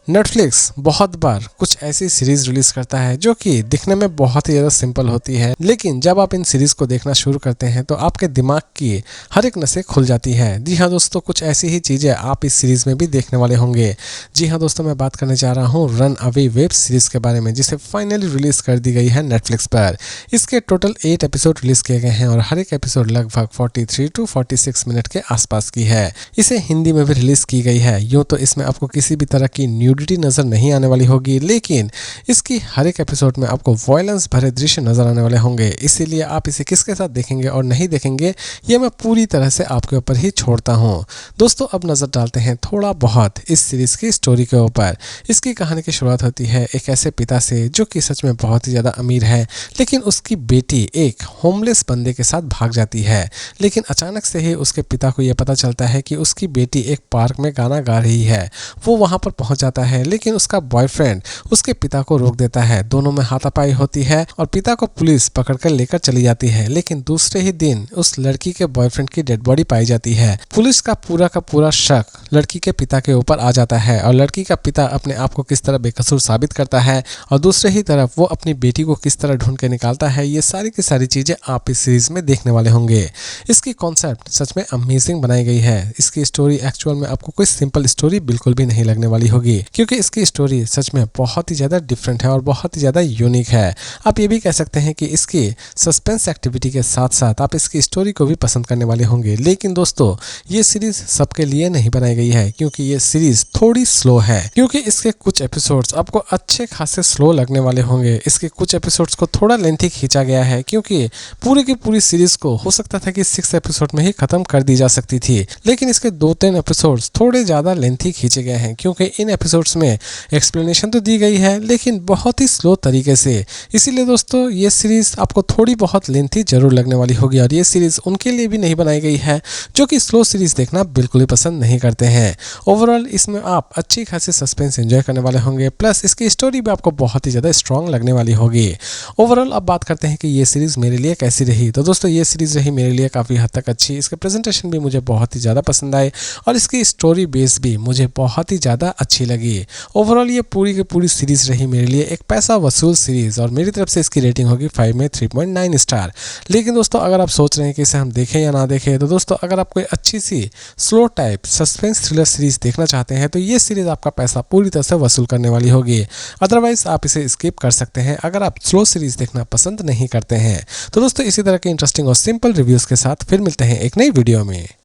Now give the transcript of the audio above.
Netflix बहुत बार कुछ ऐसी सीरीज रिलीज करता है जो कि दिखने में बहुत ही ज़्यादा सिंपल होती है, लेकिन जब आप इन सीरीज को देखना शुरू करते हैं तो आपके दिमाग की हर एक नसें खुल जाती है। जी हाँ दोस्तों, कुछ ऐसी ही चीज़ें आप इस सीरीज में भी देखने वाले होंगे। जी हाँ दोस्तों, मैं बात करने जा रहा हूँ रन अवे वेब सीरीज के बारे में, जिसे फाइनली रिलीज कर दी गई है नेटफ्लिक्स पर। इसके टोटल 8 एपिसोड रिलीज किए गए हैं और हर एक एपिसोड लगभग 43 to 46 मिनट के आसपास की है। इसे हिंदी में भी रिलीज की गई है। यूँ तो इसमें आपको किसी भी तरह की न्यूडिटी नजर नहीं आने वाली होगी, लेकिन इसकी हर एक एपिसोड में आपको वायलेंस भरे दृश्य नजर आने वाले होंगे। इसीलिए आप इसे किसके साथ देखेंगे और नहीं देखेंगे, ये मैं पूरी तरह से आपके ऊपर ही छोड़ता हूँ। दोस्तों, अब नजर डालते हैं थोड़ा बहुत इस सीरीज की स्टोरी के ऊपर। इसकी कहानी की शुरुआत होती है एक ऐसे पिता से जो कि सच में बहुत ही ज्यादा अमीर है, लेकिन उसकी बेटी एक होमलेस बंदे के साथ भाग जाती है। लेकिन अचानक से ही उसके पिता को यह पता चलता है कि उसकी बेटी एक पार्क में गाना गा रही है। वो वहां पर पहुंच जाता है, लेकिन उसका बॉयफ्रेंड उसके पिता को रोक देता है। दोनों में हाथापाई होती है और पिता को पुलिस पकड़कर लेकर चली जाती है। लेकिन दूसरे ही दिन उस लड़की के बॉयफ्रेंड की डेड बॉडी पाई जाती है। पुलिस का पूरा शक लड़की के पिता के ऊपर आ जाता है और लड़की का पिता अपने आप को किस तरह बेकसूर साबित करता है और दूसरे ही तरफ वो अपनी बेटी को किस तरह ढूंढ के निकालता है। ये सारी की सारी चीजें आप इस सीरीज में देखने वाले होंगे। इसकी कॉन्सेप्ट सच में अमेजिंग बनाई गई है। इसकी स्टोरी एक्चुअल में आपको कोई सिंपल स्टोरी बिल्कुल भी नहीं लगने वाली होगी, क्योंकि इसकी स्टोरी सच में बहुत ही ज्यादा डिफरेंट है और बहुत ही ज्यादा यूनिक है। आप ये भी कह सकते हैं कि इसकी सस्पेंस एक्टिविटी के साथ साथ आप इसकी स्टोरी को भी पसंद करने वाले होंगे। लेकिन दोस्तों, ये सीरीज सबके लिए नहीं बनाई गई है, क्योंकि ये सीरीज थोड़ी स्लो है। क्योंकि इसके कुछ एपिसोड्स आपको अच्छे खासे स्लो लगने वाले होंगे। इसके कुछ एपिसोड्स को थोड़ा लेंथी खींचा गया है, क्योंकि पूरी की पूरी सीरीज को हो सकता था कि 6 एपिसोड में ही खत्म कर दी जा सकती थी, लेकिन इसके 2-3 एपिसोड्स थोड़े ज्यादा लेंथी खींचे गए हैं, क्योंकि इन एपिसोड्स में एक्सप्लेनेशन तो दी गई है, लेकिन बहुत ही स्लो तरीके से। इसीलिए दोस्तों, ये सीरीज आपको थोड़ी बहुत लेंथी जरूर लगने वाली होगी और ये सीरीज उनके लिए भी नहीं बनाई गई है जो कि स्लो सीरीज देखना बिल्कुल ही पसंद नहीं करते हैं। ओवरऑल इसमें आप अच्छी खासी सस्पेंस एंजॉय करने वाले होंगे, प्लस इसकी स्टोरी भी आपको बहुत ही ज्यादा स्ट्रांग लगने वाली होगी। ओवरऑल अब बात करते हैं कि ये सीरीज मेरे लिए कैसी रही। तो दोस्तों, ये सीरीज रही मेरे लिए काफी हद तक अच्छी। इसके प्रेजेंटेशन भी मुझे बहुत ही ज्यादा पसंद आए और इसकी स्टोरी बेस भी मुझे बहुत ही ज्यादा अच्छी लगी। ओवरऑल ये पूरी की पूरी सीरीज रही मेरे लिए एक पैसा वसूल सीरीज और मेरी तरफ से इसकी रेटिंग होगी 5 में 3.9 स्टार। लेकिन दोस्तों, अगर आप सोच रहे हैं कि इसे हम देखें या ना देखें, तो दोस्तों अगर आप कोई अच्छी सी slow type suspense thriller series देखना चाहते हैं तो ये सीरीज आपका पैसा पूरी तरह से वसूल करने वाली होगी। अदरवाइज आप इसे स्किप कर सकते हैं अगर आप स्लो सीरीज देखना पसंद नहीं करते हैं। तो दोस्तों, इसी तरह के इंटरेस्टिंग और सिंपल रिव्यूज के साथ फिर मिलते हैं एक नई वीडियो में।